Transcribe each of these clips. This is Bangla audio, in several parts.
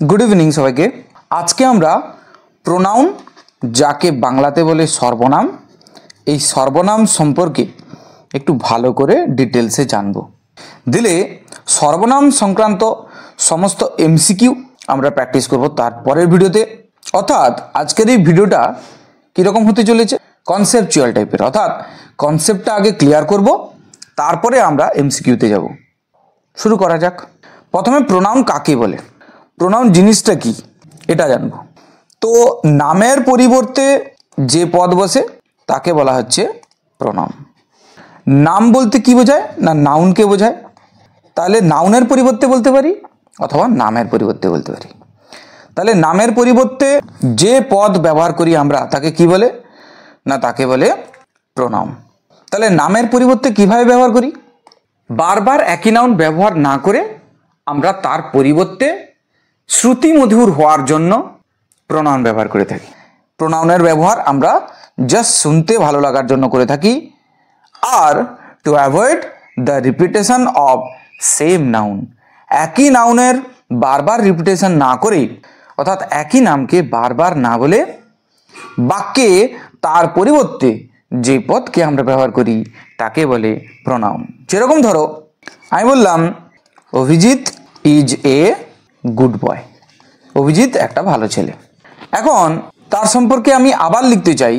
গুড ইভিনিং সবাইকে। আজকে আমরা প্রোনাউন, যাকে বাংলাতে বলে সর্বনাম, এই সর্বনাম সম্পর্কে একটু ভালো করে ডিটেলসে জানব। দিলে সর্বনাম সংক্রান্ত সমস্ত এমসিকিউ আমরা প্র্যাকটিস করব তারপরের ভিডিওতে। অর্থাৎ আজকের এই ভিডিওটা কীরকম হতে চলেছে, কনসেপচুয়াল টাইপের। অর্থাৎ কনসেপ্টটা আগে ক্লিয়ার করব, তারপরে আমরা এমসিকিউতে যাব। শুরু করা যাক। প্রথমে প্রোনাউন কাকে বলে, প্রোনাউন জিনিসটা কি এটা জানব। তো নামের পরিবর্তে যে পদ বসে তাকে বলা হচ্ছে প্রোনাউন। নাম বলতে কি বোঝায় না, নাউনকে বোঝায়। তাহলে নাউনের পরিবর্তে বলতে পারি অথবা নামের পরিবর্তে বলতে পারি। তাহলে নামের পরিবর্তে যে পদ ব্যবহার করি আমরা তাকে কি বলে না, তাকে বলে প্রোনাউন। তাহলে নামের পরিবর্তে কিভাবে ব্যবহার করি? বারবার একই নাউন ব্যবহার না করে আমরা তার পরিবর্তে শ্রুতিমধুর হওয়ার জন্য প্রোনাউন ব্যবহার করে থাকি। প্রোনাউনের ব্যবহার আমরা জাস্ট শুনতে ভালো লাগার জন্য করে থাকি, আর to avoid the repetition of same noun. একই নাউনের বারবার রিপিটেশন না করে, অর্থাৎ একই নামকে বারবার না বলে বাক্যে তার পরিবর্তে যে পদকে আমরা ব্যবহার করি তাকে বলে প্রোনাউন। যেরকম ধরো আমি বললাম Abhijit is a good boy, Abhijit একটা ভালো ছেলে। এখন তার সম্পর্কে আমি আবার লিখতে চাই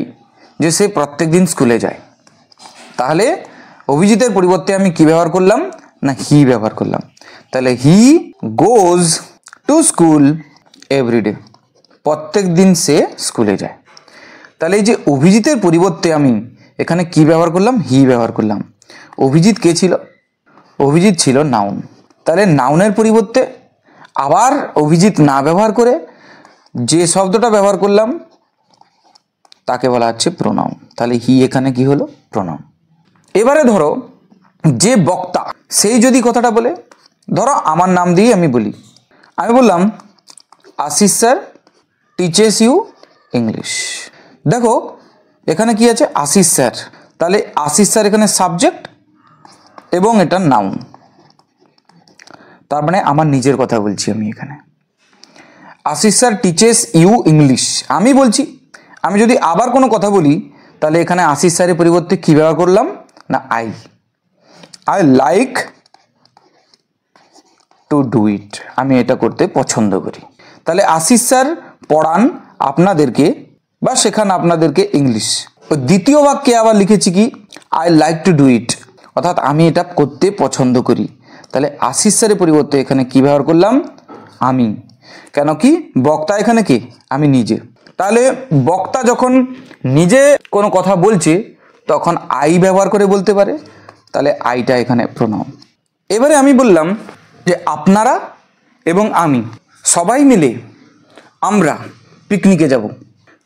যে সে প্রত্যেক দিন স্কুলে যায়। তাহলে অভিজিতের পরিবর্তে আমি কি ব্যবহার করলাম না, হি ব্যবহার করলাম। তাহলে হি গোজ টু স্কুল এভরিডে, প্রত্যেক দিন সে স্কুলে যায়। তাহলে এই যে অভিজিতের পরিবর্তে আমি এখানে কি ব্যবহার করলাম, হি ব্যবহার করলাম। অভিজিৎ কে ছিল? অভিজিৎ ছিল নাউন। তাহলে নাউনের পরিবর্তে আবার অভিজিৎ না ব্যবহার করে যে শব্দটা ব্যবহার করলাম তাকে বলা হচ্ছে প্রোনাউন। তাহলে হি এখানে কি হলো? প্রোনাউন। এবারে ধরো যে বক্তা সেই যদি কথাটা বলে, ধরো আমার নাম দিয়ে আমি বলি, আমি বললাম Ashish sir teaches you English. দেখো এখানে কি আছে, আশিস স্যার। তাহলে আশিস স্যার এখানে সাবজেক্ট এবং এটা নাউন। তার মানে আমার নিজের কথা বলছি আমি এখানে। Ashish sir teaches you English আমি বলছি। আমি যদি আবার কোনো কথা বলি তাহলে এখানে আশিস স্যারের পরিবর্তে কি ব্যবহার করলাম না, I like to do it, আমি এটা করতে পছন্দ করি। তাহলে আশিস স্যার পড়ান আপনাদেরকে বা শেখান আপনাদেরকে ইংলিশ। দ্বিতীয় বাক্যে আবার লিখেছি কি, I like to do it, অর্থাৎ আমি এটা করতে পছন্দ করি। তাহলে আশিস স্যারের পরিবর্তে এখানে কি ব্যবহার করলাম, আমি। কেন কি, বক্তা এখানে কে? আমি নিজে। তাহলে বক্তা যখন নিজে কোনো কথা বলছে তখন আই ব্যবহার করে বলতে পারে। তাহলে আইটা এখানে প্রোনাউন। এবারে আমি বললাম যে আপনারা এবং আমি সবাই মিলে আমরা পিকনিকে যাব।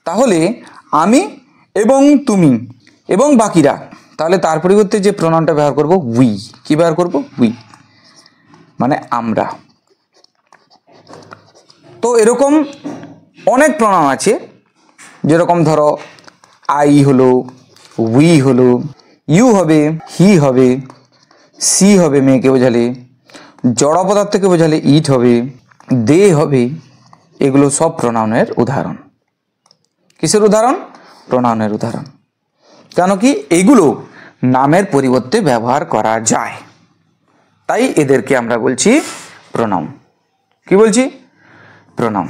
তাহলে আমি এবং তুমি এবং বাকিরা, তাহলে তার পরিবর্তে যে প্রোনাউনটা ব্যবহার করব উই। কি ব্যবহার করব? উই, মানে আমরা। তো এরকম অনেক প্রোনাউন আছে, যেরকম ধরো আই হলো, উই হলো, ইউ হবে, হি হবে, সি হবে মেয়েকে বোঝালে, জড় পদার্থকে বোঝালে ইট হবে, দে হবে। এগুলো সব প্রোনাউনের উদাহরণ। কিসের উদাহরণ? প্রোনাউনের উদাহরণ। কেন কি, এগুলো নামের পরিবর্তে ব্যবহার করা যায়, তাই এদেরকে আমরা বলছি প্রোনাউন। কি বলছি? প্রোনাউন।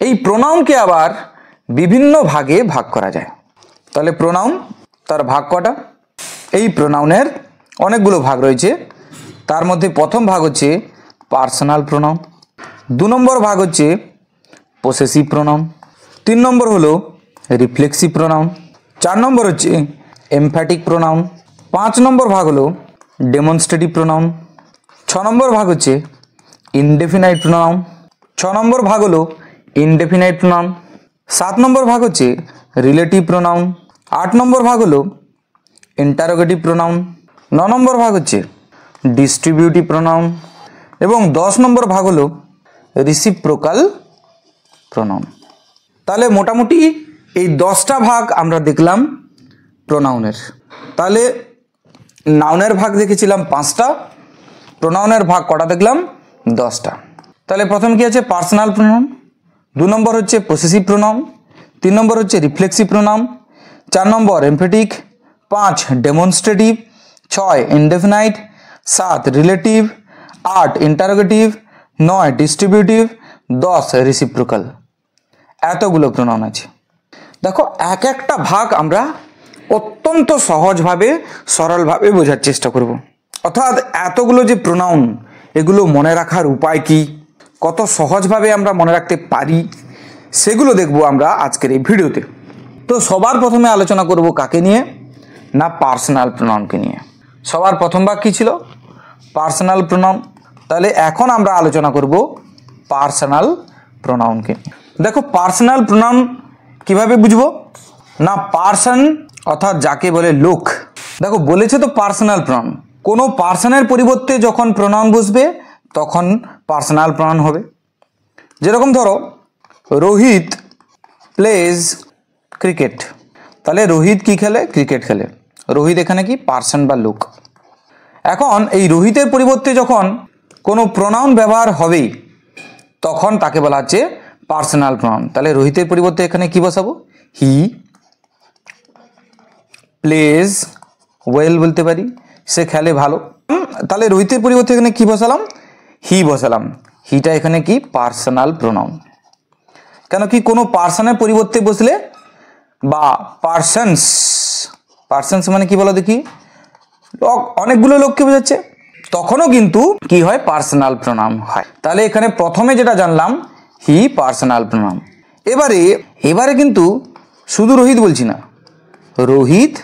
এই প্রোনাউনকে আবার বিভিন্ন ভাগে ভাগ করা যায়। তাহলে প্রোনাউন তার ভাগ কটা? এই প্রোনাউনের অনেকগুলো ভাগ রয়েছে। তার মধ্যে প্রথম ভাগ হচ্ছে পার্সোনাল প্রোনাউন, 2 নম্বর ভাগ হচ্ছে পসেসিভ প্রোনাউন, 3 নম্বর হলো রিফ্লেক্সিভ প্রোনাউন, 4 নম্বর হচ্ছে এমফ্যাটিক প্রোনাউন, 5 নম্বর ভাগ হলো ডেমনস্ট্রেটিভ প্রোনাউন, 6 নম্বর ভাগ হচ্ছে ইনডেফিনাইট প্রোনাউন, 6 নম্বর ভাগ হলো ইনডেফিনাইট প্রোনাউন, 7 নম্বর ভাগ হচ্ছে রিলেটিভ প্রোনাউন, 8 নম্বর ভাগ হলো ইন্টারোগেটিভ প্রোনাউন, 9 নম্বর ভাগ হচ্ছে ডিস্ট্রিবিউটিভ প্রোনাউন এবং 10 নম্বর ভাগ হলো রিসিপ্রোকাল প্রোনাউন। তাহলে মোটামুটি এই 10টা ভাগ আমরা দেখলাম প্রোনাউনের। তাহলে নাউনের ভাগ দেখেছিলাম 5টা, প্রোনাউনের ভাগ কটা দেখলাম? 10টা। তাহলে প্রথম কি আছে পার্সোনাল প্রোনাউন, 2 নম্বর হচ্ছে পসেসিভ প্রোনাউন, 3 নম্বর হচ্ছে reflexive pronoun, 4 number emphatic, 5 demonstrative, 6 indefinite, 7 relative, 8 interrogative, 9 distributive, 10 reciprocal. এতগুলো প্রোনাউন আছে। দেখো এক একটা ভাগ আমরা অত্যন্ত সহজভাবে সরলভাবে বোঝার চেষ্টা করব। অর্থাৎ এতগুলো যে প্রোনাউন এগুলো মনে রাখার উপায় কি, কত সহজভাবে আমরা মনে রাখতে পারি, সেগুলো দেখব আমরা আজকের এই ভিডিওতে। তো সবার প্রথমে আলোচনা করব কাকে নিয়ে, না পার্সোনাল প্রোনাউনকে নিয়ে। সবার প্রথম ভাগ কী ছিল, পার্সোনাল প্রোনাউন। তাহলে এখন আমরা আলোচনা করব পার্সোনাল প্রোনাউনকে নিয়ে। দেখো পার্সোনাল প্রোনাউন কিভাবে বুঝবো, না পার্সন অর্থাৎ যাকে বলে লোক। দেখো বলেছে তো পার্সোনাল প্রোনাউন, কোনো পার্সনের পরিবর্তে যখন প্রোনাউন বসবে তখন পার্সোনাল প্রোনাউন হবে। যেরকম ধরো রোহিত প্লেজ ক্রিকেট, তাহলে রোহিত কি খেলে, ক্রিকেট খেলে। রোহিত এখানে কি পার্সন বা লোক। এখন এই রোহিতের পরিবর্তে যখন কোনো প্রোনাউন ব্যবহার হবে তখন তাকে বলা হচ্ছে পার্সোনাল প্রোনাউন। তাহলে রোহিতের পরিবর্তে এখানে কি বসাবো, হি প্লেজ ওয়েল বলতে পারি, সে খেলে ভালো। তাহলে রোহিতের পরিবর্তে এখানে কি বসালাম, হি বসালাম। হিটা এখানে কি পার্সোনাল প্রোনাউন। কেন কি কোনো পার্সনের পরিবর্তে বসলে বা পার্সনস, পার্সনস মানে কি বলো দেখি, অনেকগুলো লোককে বোঝাচ্ছে, তখনও কিন্তু কি হয় পার্সোনাল প্রোনাউন হয়। তাহলে এখানে প্রথমে যেটা জানলাম হি পার্সোনাল প্রোনাউন। এবারে কিন্তু শুধু রোহিত বলছি না, Rohit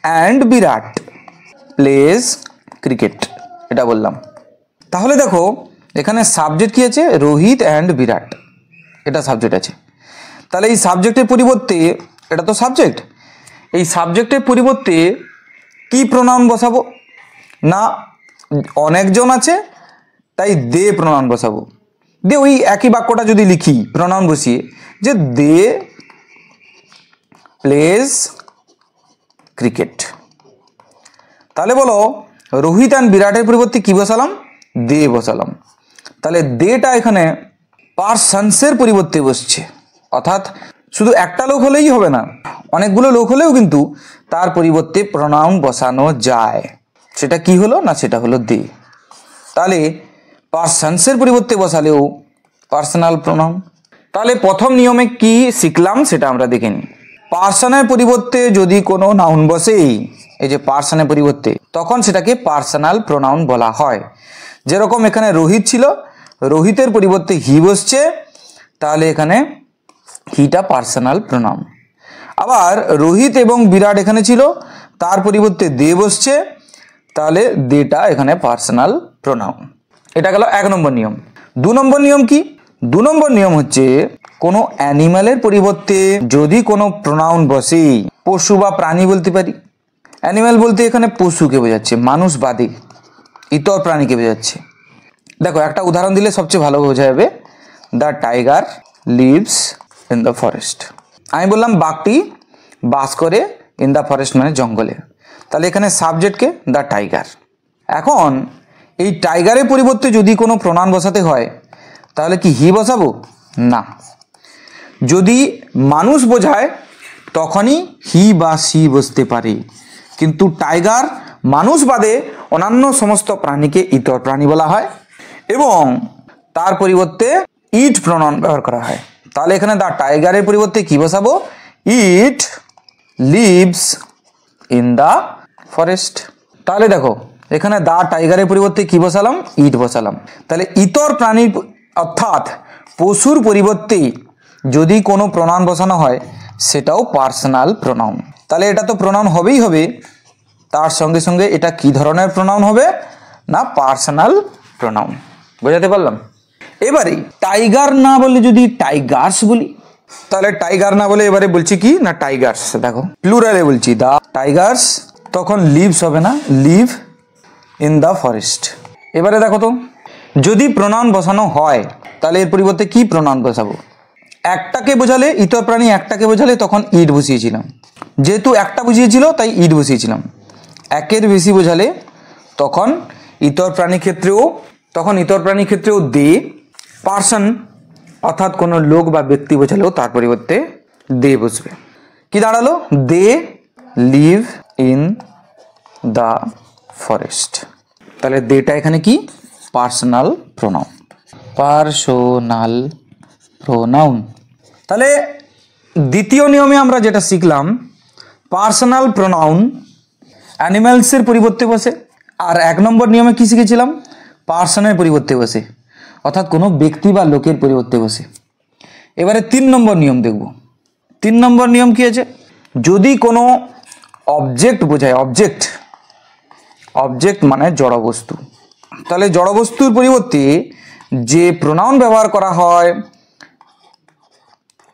and Virat plays cricket, এটা বললাম। তাহলে দেখো এখানে সাবজেক্ট কি আছে, রোহিত অ্যান্ড বিরাট, এটা সাবজেক্ট আছে। তাহলে এই সাবজেক্টের পরিবর্তে, এটা তো সাবজেক্ট, এই সাবজেক্টের পরিবর্তে কি প্রোনাউন বসাবো, না অনেকজন আছে তাই দে প্রোনাউন বসাবো। দে ওই একই বাক্যটা যদি লিখি প্রোনাউন বসিয়ে, যে দে প্লেজ ক্রিকেট, তাহলে বলো রোহিত অ্যান্ড বিরাটের পরিবর্তে কি বসালাম, দে বসালাম। তাহলে দেটা এখানে পার্সনসের পরিবর্তে বসছে, অর্থাৎ শুধু একটা লোক হলেই হবে না, অনেকগুলো লোক হলেও কিন্তু তার পরিবর্তে প্রোনাউন বসানো যায়। সেটা কি হলো, না সেটা হলো দে। তাহলে পার্সনসের পরিবর্তে বসালেও পার্সোনাল প্রোনাউন। তাহলে প্রথম নিয়মে কি শিখলাম সেটা আমরা দেখে নিই। পার্সনের পরিবর্তে যদি কোনো নাউন বসে, এই যে পার্সনের পরিবর্তে, তখন সেটাকে পার্সোনাল প্রোনাউন বলা হয়। যেরকম এখানে রোহিত ছিল, রোহিতের পরিবর্তে হি বসছে, তাহলে এখানে হিটা পার্সোনাল প্রোনাউন। আবার রোহিত এবং বিরাট এখানে ছিল, তার পরিবর্তে দে বসছে, তাহলে দেটা এখানে পার্সোনাল প্রোনাউন। এটা গেল 1 নম্বর নিয়ম। 2 নম্বর নিয়ম কি, 2 নম্বর নিয়ম হচ্ছে কোনো অ্যানিম্যালের পরিবর্তে যদি কোনো প্রোনাউন বসে, পশু বা প্রাণী বলতে পারি। অ্যানিম্যাল বলতে এখানে পশুকে বোঝাচ্ছে, মানুষ বাদে ইতর প্রাণীকে বোঝাচ্ছে। দেখো একটা উদাহরণ দিলে সবচেয়ে ভালো বোঝা যাবে, the tiger lives in the forest. আমি বললাম বাঘটি বাস করে ইন দ্য ফরেস্ট মানে জঙ্গলে, তাহলে এখানে সাবজেক্টকে দ্য টাইগার। এখন এই টাইগারের পরিবর্তে যদি কোনো প্রোনাউন বসাতে হয় তাহলে কি হি বসাবো, না। যদি মানুষ বোঝায় তখনই হি বা সি বসতে পারে, কিন্তু টাইগার মানুষ বাদে অন্যান্য সমস্ত প্রাণীকে ইতর প্রাণী বলা হয় এবং তার পরিবর্তে ইট প্রোনাউন ব্যবহার করা হয়। তাহলে এখানে দ্য টাইগারের পরিবর্তে কি বসাবো, ইট লিভস ইন দ্য ফরেস্ট। তাহলে দেখো এখানে দ্য টাইগারের পরিবর্তে কি বসালাম, ইট বসালাম। তাহলে ইতর প্রাণীর অর্থাৎ পশুর পরিবর্তে যদি কোনো প্রোনাউন বসানো হয় সেটাও পার্সোনাল প্রোনাউন। তাহলে এটা তো প্রোনাউন হবেই হবে, তার সঙ্গে সঙ্গে এটা কি ধরনের প্রোনাউন হবে, না পার্সোনাল প্রোনাউন। বোঝাতে পারলাম? এবারে টাইগার না বলে যদি টাইগার্স বলি, তাহলে টাইগার না বলে এবারে বলছি কি, না টাইগার্স। দেখো প্লুরালে বলছি দা টাইগার্স, তখন লিভস হবে না, লিভ ইন দ্য ফরেস্ট। এবারে দেখো তো যদি প্রোনাউন বসানো হয় তাহলে এর পরিবর্তে কি প্রোনাউন বসাবো। একটাকে বোঝালে ইতর প্রাণী, একটাকে বোঝালে তখন ইট বসিয়েছিলাম, যেহেতু একটা বুঝিয়েছিল তাই ইট বসিয়েছিলাম। একের বেশি বোঝালে তখন ইতর প্রাণী ক্ষেত্রেও দে পার্সন অর্থাৎ কোনো লোক বা ব্যক্তি বোঝালেও তার পরিবর্তে দে বসবে। কি দাঁড়ালো? They live in the forest. তাহলে দেটা এখানে কি? Personal pronoun. Personal pronoun. তাহলে দ্বিতীয় নিয়মে আমরা যেটা শিখলাম, পার্সোনাল প্রোনাউন অ্যানিম্যালসের পরিবর্তে বসে। আর 1 নম্বর নিয়মে কি শিখেছিলাম? পার্সনের পরিবর্তে বসে, অর্থাৎ কোনো ব্যক্তি বা লোকের পরিবর্তে বসে। এবারে 3 নম্বর নিয়ম দেখব। 3 নম্বর নিয়ম কি আছে? যদি কোনো অবজেক্ট বোঝায়, অবজেক্ট মানে জড়বস্তু, তাহলে জড়বস্তুর পরিবর্তে যে প্রোনাউন ব্যবহার করা হয়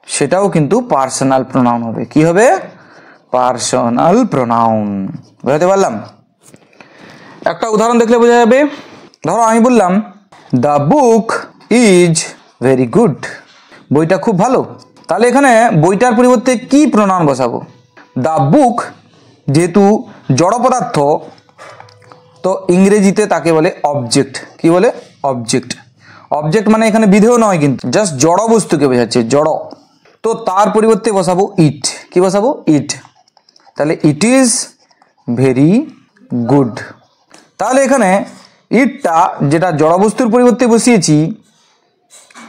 সেটাও কিন্তু পার্সোনাল প্রোনাউন হবে। কি হবে? Personal pronoun. বুঝতে পারলাম? একটা উদাহরণ দেখলে বোঝা যাবে। ধরো আমি বললাম the book is very good, বইটা খুব ভালো। তাহলে এখানে বইটার পরিবর্তে কি প্রোনাউন বসাবো? দ্য বুক যেহেতু জড় পদার্থ, তো ইংরেজিতে তাকে বলে অবজেক্ট। কি বলে? অবজেক্ট। অবজেক্ট মানে এখানে বিধেয় নয়, কিন্তু জাস্ট জড় বস্তুকে বোঝাচ্ছে, জড়। তো তার পরিবর্তে বসাবো ইট। কি বসাবো? ইট। তাহলে ইট ইজ ভেরি গুড। তাহলে এখানে ইটটা যেটা জড়বস্তুর পরিবর্তে বসিয়েছি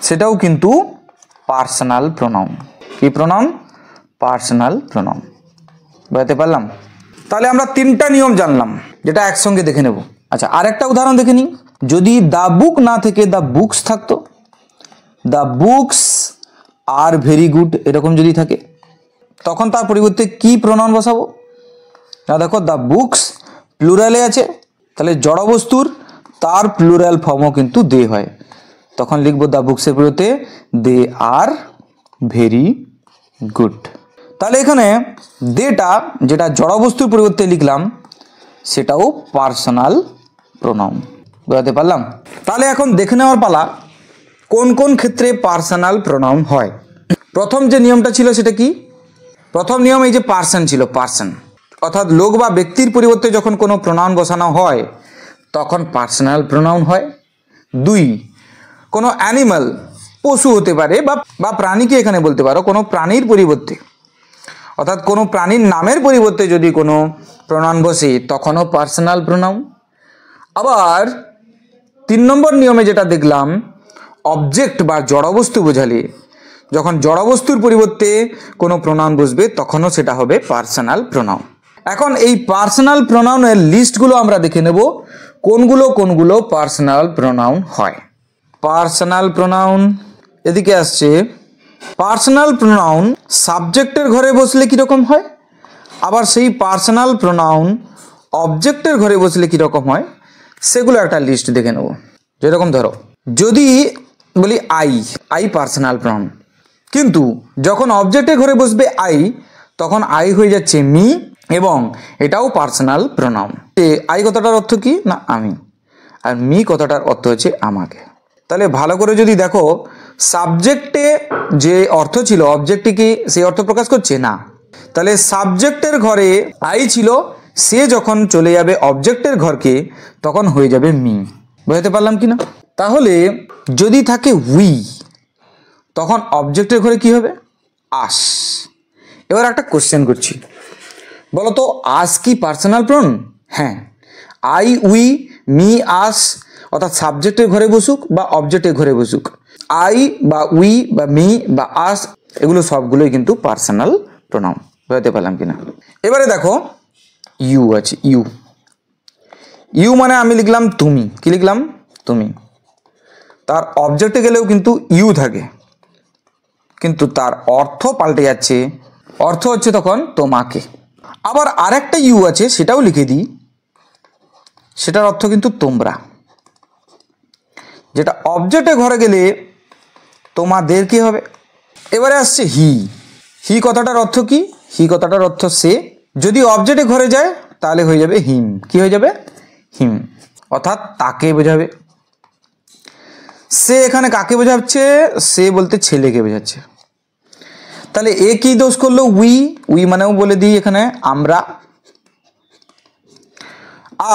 সেটাও কিন্তু পার্সোনাল প্রোনাউন। কি প্রোনাউন? Personal pronoun. বুঝতে পারলাম? তাহলে আমরা 3টা নিয়ম জানলাম, যেটা একসঙ্গে দেখে নেব। আচ্ছা, আরেকটা উদাহরণ দেখে নিই। যদি দ্য বুক না থেকে দ্য বুকস থাকতো, the books are very good এরকম যদি থাকে, তখন তার পরিবর্তে কি প্রোনাউন বসাবো? না দেখো, দ্য বুকস প্লুরালে আছে, তাহলে জড়বস্তুর তার প্লুরাল ফর্মও কিন্তু দে হয়। তখন লিখবো দ্য বুকসের পরিবর্তে দে আর ভেরি গুড। তাহলে এখানে দেটা যেটা জড়বস্তুর পরিবর্তে লিখলাম সেটাও পার্সোনাল প্রোনাউন। বুঝতে পারলাম? তাহলে এখন দেখে নেওয়ার পালা কোন কোন ক্ষেত্রে পার্সোনাল প্রোনাউন হয়। প্রথম যে নিয়মটা ছিল সেটা কি? প্রথম নিয়ম এই যে পার্সন ছিল, পার্সন অর্থাৎ লোক বা ব্যক্তির পরিবর্তে যখন কোনো প্রোনাউন বসানো হয় তখন পার্সোনাল প্রোনাউন হয়। 2, কোনো অ্যানিমাল, পশু হতে পারে বা প্রাণীকে এখানে বলতে পারো, কোনো প্রাণীর পরিবর্তে অর্থাৎ কোনো প্রাণীর নামের পরিবর্তে যদি কোনো প্রোনাউন বসে তখনও পার্সোনাল প্রোনাউন। আবার 3 নম্বর নিয়মে যেটা দেখলাম, অবজেক্ট বা জড়বস্তু বোঝালে যখন জড়বস্তুর পরিবর্তে কোনো প্রোনাউন বসবে তখনও সেটা হবে পার্সোনাল প্রোনাউন। এখন এই পার্সোনাল প্রোনাউনের লিস্টগুলো আমরা দেখে নেব, কোনগুলো পার্সোনাল প্রোনাউন হয়। পার্সোনাল প্রোনাউন এদিকে আসছে। পার্সোনাল প্রোনাউন সাবজেক্টের ঘরে বসলে কীরকম হয়, আবার সেই পার্সোনাল প্রোনাউন অবজেক্টের ঘরে বসলে কীরকম হয়, সেগুলো একটা লিস্ট দেখে নেব। যেরকম ধরো, যদি বলি আই পার্সোনাল প্রোনাউন, কিন্তু যখন অবজেক্টের ঘরে বসবে আই তখন আই হয়ে যাচ্ছে মি, এবং এটাও পার্সোনাল প্রোনাউন। আই কথাটার অর্থ কি? না আমি, আর মি কথাটার অর্থ হচ্ছে আমাকে। তাহলে ভালো করে যদি দেখো, সাবজেক্টে যে অর্থ ছিল অবজেক্টে কি সেই অর্থ প্রকাশ করছে? না। তাহলে সাবজেক্টের ঘরে আই ছিল, সে যখন চলে যাবে অবজেক্টের ঘরকে তখন হয়ে যাবে মি। বুঝতে পারলাম কি না? তাহলে যদি থাকে উই তখন অবজেক্টের ঘরে কি হবে? আস। এবার একটা কোশ্চেন করছি, বলো তো আস কি পার্সোনাল প্রোনাউন? হ্যাঁ। আই, উই, মি, আস অর্থাৎ সাবজেক্টের ঘরে বসুক বা অবজেক্টের ঘরে বসুক, আই বা উই বা মি বা আস এগুলো সবগুলোই কিন্তু পার্সোনাল প্রোনাউন। বুঝতে পারলাম কিনা? এবারে দেখো, ইউ আছে। ইউ মানে আমি লিখলাম তুমি। কি লিখলাম? তুমি। তার অবজেক্টে গেলেও কিন্তু ইউ থাকে, কিন্তু তার অর্থ পাল্টে যাচ্ছে, অর্থ হচ্ছে তখন তোমাকে। আবার আরেকটা ইউ আছে, সেটাও লিখে দিই, সেটার অর্থ কিন্তু তোমরা, যেটা অবজেক্টে ঘরে গেলে তোমাদের কি হবে। এবারে আসছে হি কথাটার অর্থ কি? হি কথাটার অর্থ সে, যদি অবজেক্টে ঘরে যায় তাহলে হয়ে যাবে হিম। কি হয়ে যাবে? হিম, অর্থাৎ তাকে বোঝাবে। সে এখানে কাকে বোঝাচ্ছে? সে বলতে ছেলেকে বোঝাচ্ছে। তাহলে এ কি দোষ করলো? উই মানেও বলে দিই এখানে আমরা,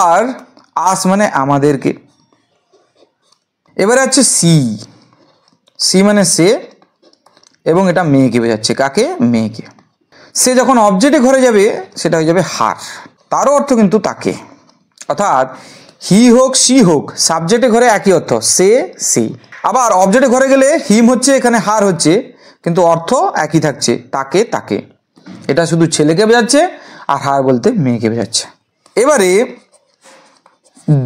আর আস মানে আমাদেরকে। এবারে আছে সি মানে সে, এবং এটা মেয়েকে বোঝাচ্ছে। কাকে? মেয়েকে। সে যখন অবজেক্টে ঘরে যাবে সেটা হয়ে যাবে হার, তারও অর্থ কিন্তু তাকে। অর্থাৎ হি হোক সি হোক, সাবজেক্টে ঘরে একই অর্থ, সে সি। আবার অবজেক্টে ঘরে গেলে হিম হচ্ছে, এখানে হার হচ্ছে, কিন্তু অর্থ একই থাকছে, তাকে তাকে। এটা শুধু ছেলেকে বোঝাচ্ছে, আর হার বলতে মেয়েকে বোঝাচ্ছে। এবারে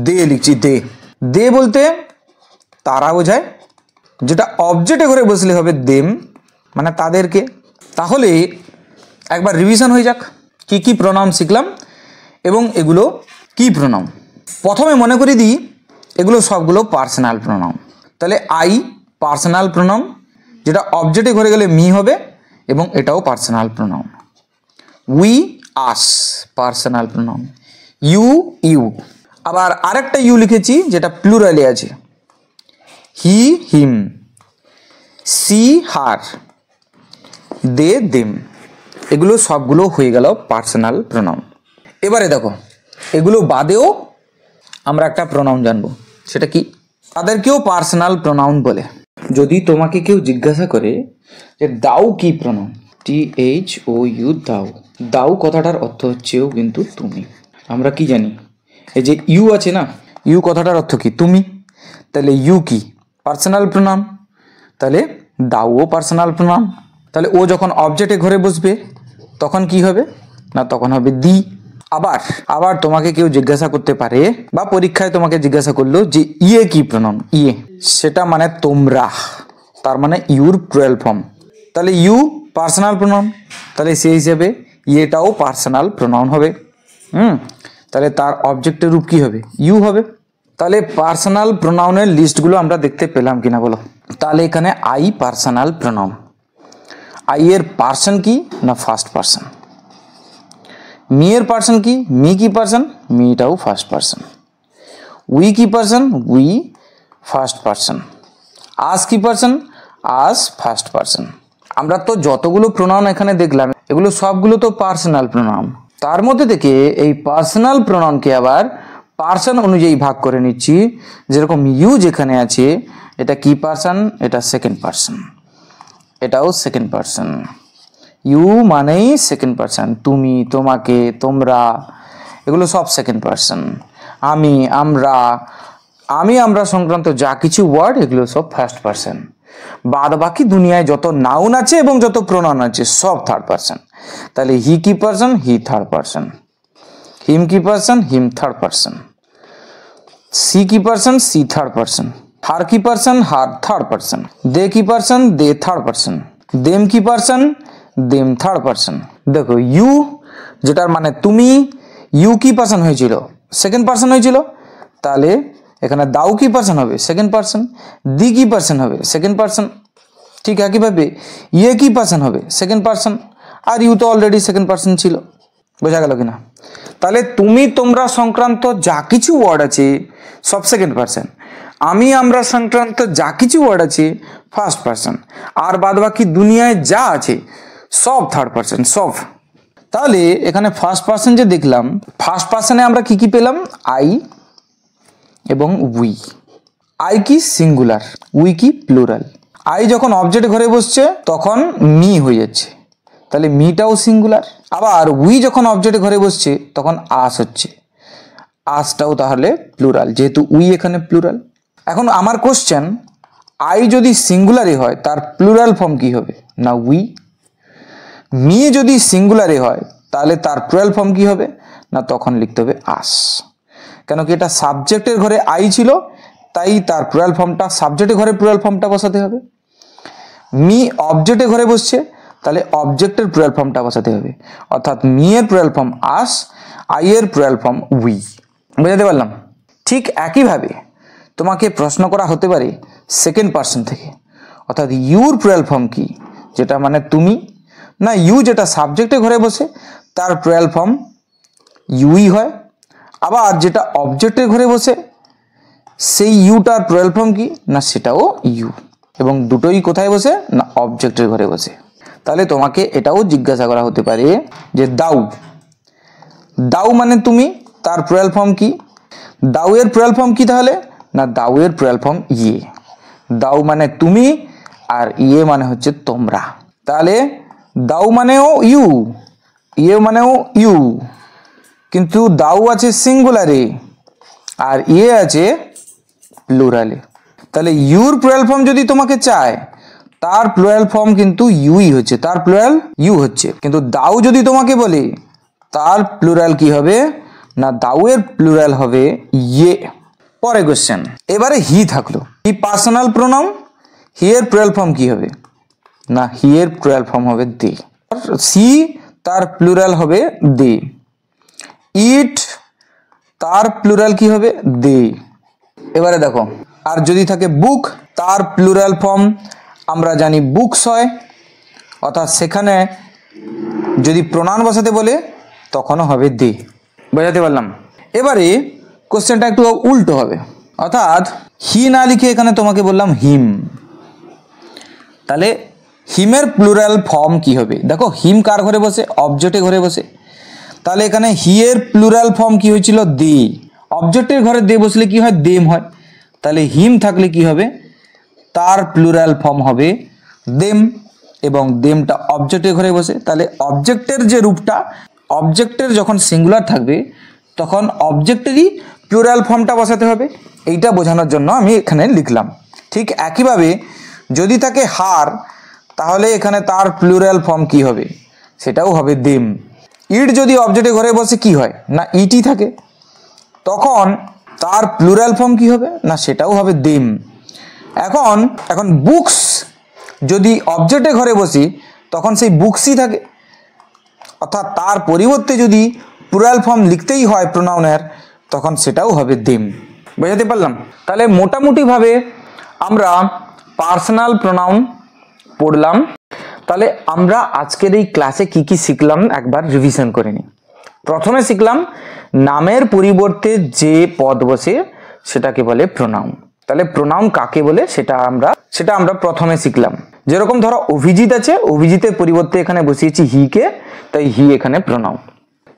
দে লিখছি। দে, দে বলতে তারা বোঝায়, যেটা অবজেক্টে ঘরে বসলে হবে দেম, মানে তাদেরকে। তাহলে একবার রিভিশন হয়ে যাক কি কি প্রোনাউন শিখলাম এবং এগুলো কি প্রোনাউন। প্রথমে মনে করি দিই, এগুলো সবগুলো পার্সোনাল প্রোনাউন। তাহলে আই পার্সোনাল প্রোনাউন, যেটা অবজেক্টে ঘরে গেলে মি হবে, এবং এটাও personal pronoun. We us personal pronoun. You you. আবার আরেকটা ইউ লিখেছি যেটা প্লুরালে আছে, হি হিম, সি হার, দে দেম। এগুলো সবগুলো হয়ে গেল পার্সোনাল প্রোনাউন। এবারে দেখো, এগুলো বাদেও আমরা একটা প্রোনাউন জানবো, সেটা কি? তাদেরকেও পার্সোনাল প্রোনাউন বলে। যদি তোমাকে কেউ জিজ্ঞাসা করে যে দাও কি প্রোনাউন, THOU দাও, দাও কথাটার অর্থ হচ্ছেও কিন্তু তুমি। আমরা কি জানি, এই যে ইউ আছে না, ইউ কথাটার অর্থ কি? তুমি। তাহলে ইউ কি? Personal pronoun. তাহলে দাও পার্সোনাল প্রোনাউন। তাহলে ও যখন অবজেক্টে ঘরে বসবে তখন কি হবে না, তখন হবে দি। আবার আবার তোমাকে কেউ জিজ্ঞাসা করতে পারে, বা পরীক্ষায় তোমাকে জিজ্ঞাসা করলো যে ইয়ে কি প্রোনাউন, ইয়ে, সেটা মানে তোমরা, তার মানে ইউর প্লুরাল ফর্ম। তাহলে ইউ পার্সোনাল প্রোনাউন, তাহলে সেই হিসেবে ইয়েটাও পার্সোনাল প্রোনাউন হবে। তাহলে তার অবজেক্টের রূপ কি হবে? ইউ হবে। তাহলে পার্সোনাল প্রোনাউনের লিস্টগুলো আমরা দেখতে পেলাম কিনা বলো? তাহলে এখানে আই পার্সোনাল প্রোনাউন। আই এর পার্সন কি না ফার্স্ট পার্সন। মি এর পার্সন কি? মি কি পার্সন? মিটাও ফার্স্ট পার্সন। উই কি person? We first person. Us কি পার্সন? আস ফার্স্ট পার্সন। আমরা তো যতগুলো প্রোনাউন এখানে দেখলাম এগুলো সবগুলো তো পার্সোনাল প্রোনাউন। তার মধ্যে থেকে এই পার্সোনাল প্রোনাউনকে আবার পার্সন অনুযায়ী ভাগ করে নিচ্ছি। যেরকম ইউ যেখানে আছে, এটা কি পার্সন? এটা সেকেন্ড পার্সন, এটাও সেকেন্ড পার্সন। ইউ মানেই সেকেন্ড পার্সন। তুমি, তোমাকে, তোমরা, এগুলো সব সেকেন্ড পার্সন। আমি, আমরা, আমরা সংক্রান্ত যা কিছু ওয়ার্ড, এগুলো সব ফার্স্ট পার্সন। বাদ বাকি দুনিয়ায় যত নাউন আছে এবং যত প্রোনাউন আছে সব থার্ড পার্সন। তাহলে হি কি person? He third person. Him কি person? Him third person. She কি person? She third person. Her কি person? Her third person. They কি person? They third person. Them কি পার্সন? Them third person. দেখো ইউ যেটার মানে তুমি, ইউ কি পার্সন হয়েছিল? সেকেন্ড পার্সন হয়েছিল। তাহলে এখানে দাও কি পার্সন হবে? Second person. দি কি পার্সন হবে? Second person. ঠিক একইভাবে ইয়ে কি পার্সন হবে? Second person. আর ইউ তো অলরেডি সেকেন্ড পার্সন ছিল। বোঝা গেল কিনা? তাহলে তুমি, তোমরা সংক্রান্ত যা কিছু ওয়ার্ড আছে সব সেকেন্ড পার্সন। আমি, আমরা সংক্রান্ত যা কিছু ওয়ার্ড আছে ফার্স্ট পার্সন। আর বাদ বাকি দুনিয়ায় যা আছে সব থার্ড পার্সন, সব। তাহলে এখানে ফার্স্ট পার্সন যে দেখলাম, ফার্স্ট পার্সনে আমরা কি কি পেলাম? আই এবং উই। আই কি সিঙ্গুলার, উই কি প্লুরাল। আই যখন অবজেক্ট ঘরে বসছে তখন মি হয়ে যাচ্ছে, তাহলে মিটাও সিঙ্গুলার। আবার উই যখন অবজেক্ট ঘরে বসছে তখন আস হচ্ছে, আসটাও তাহলে প্লুরাল, যেহেতু উই এখানে প্লুরাল। এখন আমার কোশ্চেন, আই যদি সিঙ্গুলারে হয় তার প্লুরাল ফর্ম কি হবে? না উই। মি যদি সিঙ্গুলারে হয় তাহলে তার প্লুরাল ফর্ম কি হবে? না তখন লিখতে হবে আস। কেন কি এটা সাবজেক্টের ঘরে আই ছিল, তাই তার প্লুরাল ফর্মটা সাবজেক্টের ঘরে প্লুরাল ফর্মটা বসাতে হবে। মি অবজেক্টের ঘরে বসছে, তাহলে অবজেক্টের প্লুরাল ফর্মটা বসাতে হবে। অর্থাৎ মি এর প্লুরাল ফর্ম আস, আই এর প্লুরাল ফর্ম উই। বুঝাতে পারলাম? ঠিক একইভাবে তোমাকে প্রশ্ন করা হতে পারে সেকেন্ড পার্সন থেকে, অর্থাৎ ইউর প্লুরাল ফর্ম কি, যেটা মানে তুমি। না ইউ যেটা সাবজেক্টে ঘরে বসে তার প্লুরাল ফর্ম ইউই হয়। আবার যেটা অবজেক্টের ঘরে বসে সেই ইউটার প্লুরাল ফর্ম কি, না সেটাও ইউ। এবং দুটোই কোথায় বসে? না অবজেক্টের ঘরে বসে। তাহলে তোমাকে এটাও জিজ্ঞাসা করা হতে পারে যে দাও, দাও মানে তুমি, তার প্লুরাল ফর্ম কি? দাও এর প্লুরাল ফর্ম কি তাহলে? না দাও এর প্লুরাল ফর্ম ইয়ে। দাও মানে তুমি, আর ইয়ে মানে হচ্ছে তোমরা। তাহলে দাও মানেও ইউ, ইয়ে মানেও ইউ, কিন্তু দাও আছে সিঙ্গুলারে আর ইয়ে আছে প্লুরালে। তাহলে ইউর প্লুরাল ফর্ম যদি তোমাকে চায়, তার প্লুরাল ফর্ম কিন্তু ইউই হচ্ছে, তার প্লুরাল ইউ হচ্ছে। কিন্তু দাও যদি তোমাকে বলে, তার প্লুরাল কি হবে না, দাও এর প্লুরাল হবে ইয়ে। পরে কোশ্চেন, এবারে হি থাকলো, হি পার্সোনাল প্রোনাউন, হি এর প্লুরাল ফর্ম কি হবে না, হি এর প্লুরাল ফর্ম হবে দে। সি তার প্লুরাল হবে দে। ইট তার প্লুরাল কি হবে দে। এবারে দেখো, আর যদি থাকে বুক, তার প্লুরাল ফর্ম আমরা জানি বুকস হয়, অর্থাৎ সেখানে যদি প্রোনাউন বসাতে বলে তখনও হবে দে। বোঝাতে পারলাম? এবারে কোশ্চেনটা একটু উল্টো হবে, অর্থাৎ হি না লিখে এখানে তোমাকে বললাম হিম। তাহলে হিমের প্লুরাল ফর্ম কি হবে? দেখো হিম কার ঘরে বসে? অবজেক্টের ঘরে বসে। তাহলে এখানে হি এর প্লুরাল ফর্ম কি হয়েছিল? দে। অবজেক্টের ঘরে দে বসলে কি হয়? দেম হয়। তাহলে হিম থাকলে কি হবে? তার প্লুরাল ফর্ম হবে দেম, এবং দেমটা অবজেক্টের ঘরে বসে। তাহলে অবজেক্টের যে রূপটা, অবজেক্টের যখন সিঙ্গুলার থাকবে তখন অবজেক্টেরই প্লুরাল ফর্মটা বসাতে হবে। এইটা বোঝানোর জন্য আমি এখানে লিখলাম। ঠিক একইভাবে যদি থাকে হার, তাহলে এখানে তার প্লুরাল ফর্ম কি হবে? সেটাও হবে দেম। ইট যদি অবজেক্টের ঘরে বসে কি হয় না, ইটই থাকে, তখন তার প্লুরাল ফর্ম কি হবে না, সেটাও হবে দেম। এখন বুকস যদি অবজেক্টের ঘরে বসি তখন সেই বুকসই থাকে, অর্থাৎ তার পরিবর্তে যদি প্লুরাল ফর্ম লিখতেই হয় প্রোনাউনের, তখন সেটাও হবে দেম। বোঝাতে পারলাম? তাহলে মোটামুটিভাবে আমরা পার্সোনাল প্রোনাউন পড়লাম। তাহলে আমরা আজকের এই ক্লাসে কি কি শিখলাম একবার রিভিশন করে নিই। প্রথমে শিখলাম নামের পরিবর্তে যে পদ বসে সেটাকে বলে প্রোনাউন। তাহলে প্রোনাউন কাকে বলে সেটা আমরা প্রথমে শিখলাম। যেরকম ধরো অভিজিৎ আছে, অভিজিতের পরিবর্তে এখানে বসিয়েছি হি কে, তাই হি এখানে প্রোনাউন।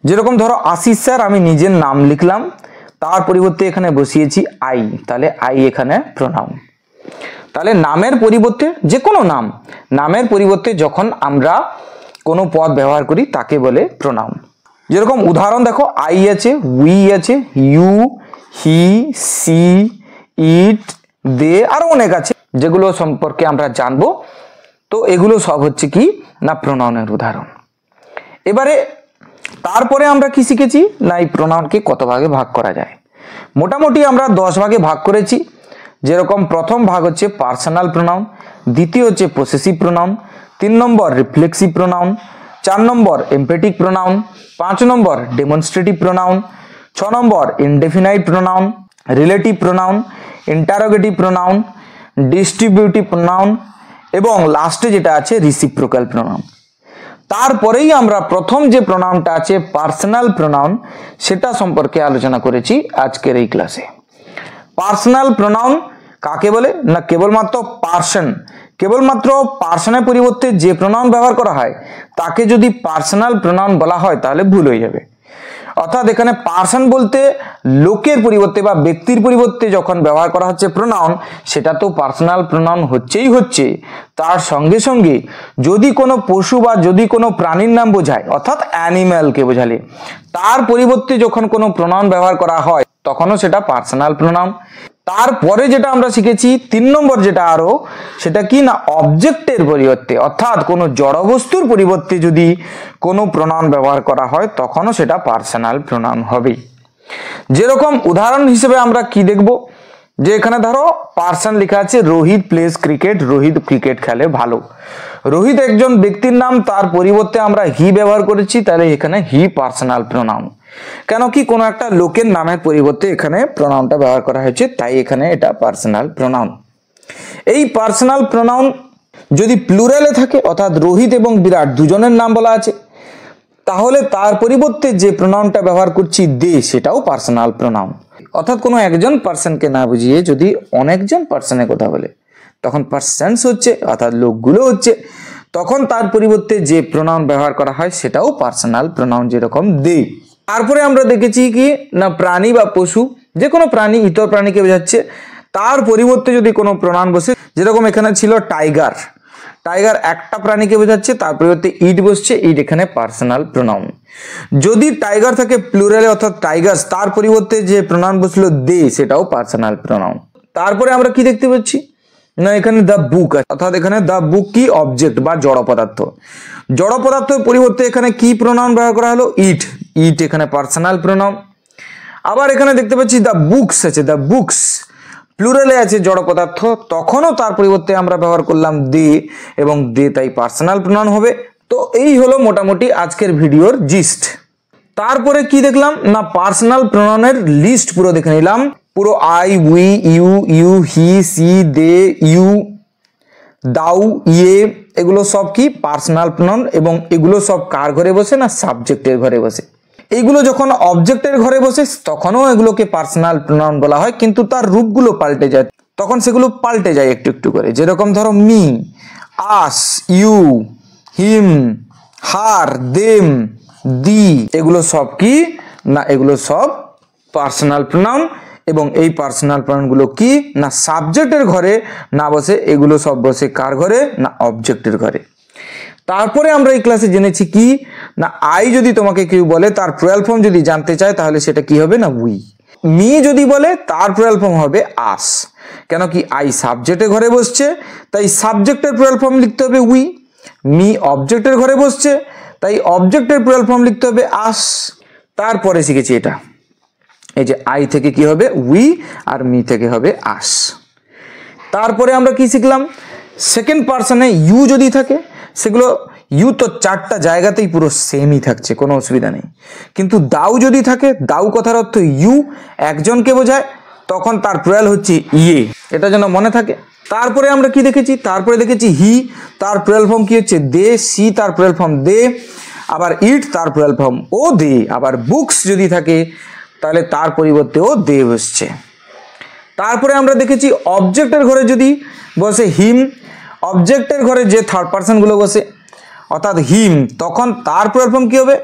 যেরকম ধরো আশিস স্যার, আমি নিজের নাম লিখলাম, তার পরিবর্তে এখানে বসিয়েছি আই, তাহলে আই এখানে প্রোনাউন। তাহলে নামের পরিবর্তে যে কোনো নামের পরিবর্তে যখন আমরা কোনো পদ ব্যবহার করি তাকে বলে প্রোনাউন। যেরকম উদাহরণ দেখো, আই আছে, উই আছে, ইউ, হি, সি, ইট, দে, আরো অনেক আছে যেগুলো সম্পর্কে আমরা জানবো। তো এগুলো সব হচ্ছে কি না প্রোনাউনের উদাহরণ। এবারে তারপরে আমরা কি শিখেছি না এই প্রোনাউনকে কত ভাগে ভাগ করা যায়। মোটামুটি আমরা 10 ভাগে ভাগ করেছি। যেরকম প্রথম ভাগ হচ্ছে পার্সোনাল প্রোনাউন, দ্বিতীয় হচ্ছে possessive pronoun, 3 number reflexive pronoun, 4 number emphatic pronoun, 5 number demonstrative pronoun, 6 number indefinite pronoun, relative pronoun, interrogative pronoun, distributive pronoun, এবং লাস্টে যেটা আছে রিসিপ্রোকাল প্রোনাউন। তারপরেই আমরা প্রথম যে প্রোনাউনটা আছে পার্সোনাল প্রোনাউন, সেটা সম্পর্কে আলোচনা করেছি আজকের এই ক্লাসে। পার্সোনাল প্রোনাউন কাকে বলে না, কেবলমাত্র পার্সনের পরিবর্তে যে প্রোনাউন ব্যবহার করা হয় তাকে যদি পার্সোনাল প্রোনাউন বলা হয় তাহলে ভুল হয়ে যাবে। অর্থাৎ এখানে পার্সন বলতে লোকের পরিবর্তে বা ব্যক্তির পরিবর্তে যখন ব্যবহার করা হচ্ছে প্রোনাউন, সেটা তো পার্সোনাল প্রোনাউন হচ্ছে। তার সঙ্গে সঙ্গে যদি কোনো পশু বা যদি কোনো প্রাণীর নাম বোঝায়, অর্থাৎ অ্যানিম্যালকে বোঝালে, তার পরিবর্তে যখন কোনো প্রোনাউন ব্যবহার করা হয় তখনও সেটা পার্সোনাল প্রোনাউন। তারপরে যেটা আমরা শিখেছি 3 নম্বর যেটা আরো, সেটা কি না অবজেক্টের পরিবর্তে, অর্থাৎ কোনো জড়বস্তুর পরিবর্তে যদি কোনো প্রোনাউন ব্যবহার করা হয় তখনও সেটা পার্সোনাল প্রোনাউন হবে। যেরকম উদাহরণ হিসেবে আমরা কি দেখব, যে এখানে ধরো পার্সন লেখা আছে Rohit place cricket, Rohit cricket খেলে ভালো। রোহিত একজন ব্যক্তির নাম, তার পরিবর্তে আমরা হি ব্যবহার করেছি, তাহলে এখানে হি পার্সোনাল প্রোনাউন। কেন কি কোনো একটা লোকের নামের পরিবর্তে এখানে প্রোনাউনটা ব্যবহার করা হয়েছে, তাই এখানে এটা পার্সোনাল প্রোনাউন। এই পার্সোনাল প্রোনাউন যদি প্লুরালে থাকে, অর্থাৎ রোহিত এবং বিরাট দুজনের নাম বলা আছে, তাহলে তার পরিবর্তে যে প্রোনাউনটা ব্যবহার করছি দে, সেটাও পার্সোনাল প্রোনাউন। অর্থাৎ কোনো একজন পার্সনকে না বুঝিয়ে যদি অনেকজন পার্সনের কথা বলে, তখন পার্সনস হচ্ছে অর্থাৎ লোকগুলো হচ্ছে, তখন তার পরিবর্তে যে প্রোনাউন ব্যবহার করা হয় সেটাও পার্সোনাল প্রোনাউন, যেরকম দে। তারপরে আমরা দেখেছি কি না প্রাণী বা পশু, যে কোনো প্রাণী ইতর প্রাণীকে বোঝাচ্ছে, তার পরিবর্তে যদি কোনো প্রোনাউন বসে যেরকম এখানে ছিল টাইগার, টাইগার একটা প্রাণীকে বোঝাচ্ছে, তার পরিবর্তে ইট বসছে, ইট এখানে পার্সোনাল প্রোনাউন। যদি টাইগার থাকে প্লুরালে অর্থাৎ টাইগার্স, তার পরিবর্তে যে প্রোনাউন বসলো দে, সেটাও পার্সোনাল প্রোনাউন। তারপরে আমরা কি দেখতে পাচ্ছি না, এখানে দ্য বুক, অর্থাৎ এখানে দ্য বুক কি অবজেক্ট বা জড় পদার্থ। জড় পদার্থের পরিবর্তে এখানে কি প্রোনাউন ব্যবহার করা হলো, ইট, ইট এখানে পার্সোনাল প্রোনাউন। আবার এখানে দেখতে পাচ্ছি দ্য বুকস আছে, দ্য বুকস প্লুরালে আছে জড় পদার্থ, তখনও তার পরিবর্তে আমরা ব্যবহার করলাম দে, এবং দে তাই পার্সোনাল প্রোনাউন হবে। তো এই হলো মোটামুটি আজকের ভিডিওর জিস্ট। তারপরে কি দেখলাম না, পার্সোনাল প্রোনাউনের লিস্ট পুরো দেখে নিলাম। পুরো I, we, you, you, he, she, they, you, thou, ye, এগুলো সব কি পার্সোনাল প্রোনাউন, এবং এগুলো সব কার ঘরে বসে না, সাবজেক্টের ঘরে বসে। এইগুলো যখন অবজেক্টের ঘরে বসে তখনও এগুলোকে পার্সোনাল প্রোনাউন বলা হয়, কিন্তু তার রূপগুলো পাল্টে যায়, তখন সেগুলো পাল্টে যায় একটু একটু করে। যেরকম ধরো me, us, you, him, her, them, thee, এগুলো সব কি না, এগুলো সব পার্সোনাল প্রোনাউন, এবং এই পার্সোনাল প্রোনাউনগুলো কি না সাবজেক্টের ঘরে না বসে, এগুলো সব বসে কার ঘরে না অবজেক্টের ঘরে। তারপরে আমরা এই ক্লাসে জেনেছি কি না, আই যদি তোমাকে কেউ বলে তার প্লুরাল ফর্ম যদি জানতে চায় তাহলে সেটা কি হবে না উই। মি যদি বলে তার প্লুরাল ফর্ম হবে আস, কেন কি আই সাবজেক্টের ঘরে বসছে তাই সাবজেক্টের প্লুরাল ফর্ম লিখতে হবে উই। মি অবজেক্টের ঘরে বসছে তাই অবজেক্টের প্লুরাল ফর্ম লিখতে হবে আস। তারপরে শিখেছি এটা, এই যে আই থেকে কি হবে উই, আর মি থেকে হবে আস। তারপরে আমরা কি শিখলাম, সেকেন্ড পার্সনে ইউ যদি থাকে, সেগুলো ইউ তো চারটা জায়গাতেই পুরো সেমই থাকছে, কোনো অসুবিধা নেই। কিন্তু দাউ যদি থাকে, দাউ কথার অর্থ ইউ একজনকে বোঝায়, তখন তার প্লুরাল হচ্ছে ইয়ে, এটা যেন মনে থাকে। তারপরে আমরা কি দেখেছি, তারপরে দেখেছি হি, তার প্লুরাল ফর্ম কি হচ্ছে দে, সি তার প্লুরাল ফর্ম দে, আবার ইট তার প্লুরাল ফর্ম ও দে, আবার বুকস যদি থাকে তাহলে তার পরিবর্তে ও দে বসছে। তারপরে আমরা দেখেছি অবজেক্টের ঘরে যদি বসে হিম, অবজেক্টের ঘরে যে থার্ড পার্সনগুলো বসে অর্থাৎ হিম, তখন তার প্লুরাল ফর্ম কি হবে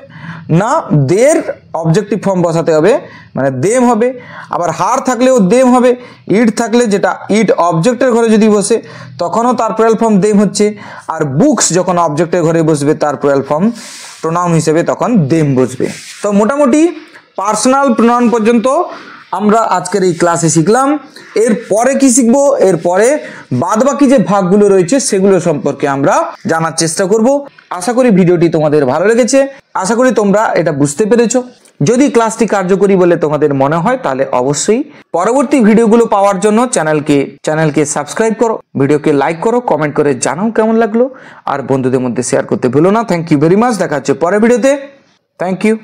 না দের অবজেক্টিভ ফর্ম বসাতে হবে, মানে দেম হবে। আবার হার থাকলেও দেম হবে, ইট থাকলে যেটা ইট অবজেক্টের ঘরে যদি বসে তখনও তার প্লুরাল ফর্ম দেম হচ্ছে, আর বুকস যখন অবজেক্টের ঘরে বসবে তার প্লুরাল ফর্ম প্রোনাউন হিসেবে তখন দেম বসবে। তো মোটামুটি পার্সোনাল প্রোনাউন পর্যন্ত আমরা আজকের এই ক্লাসে শিখলাম। এরপরে কি শিখবো, এরপরে বাদবাকি যে ভাগগুলো রয়েছে সেগুলো সম্পর্কে আমরা জানার চেষ্টা করব। আশা করি ভিডিওটি তোমাদের ভালো লেগেছে, আশা করি তোমরা এটা বুঝতে পেরেছো। যদি ক্লাসটি কার্যকরী বলে তোমাদের মনে হয় তাহলে অবশ্যই পরবর্তী ভিডিওগুলো পাওয়ার জন্য চ্যানেলকে সাবস্ক্রাইব করো, ভিডিওকে লাইক করো, কমেন্ট করে জানাও কেমন লাগলো, আর বন্ধুদের মধ্যে শেয়ার করতে ভুলো না। থ্যাংক ইউ ভেরি মাচ, দেখা হচ্ছে পরের ভিডিওতে। Thank you.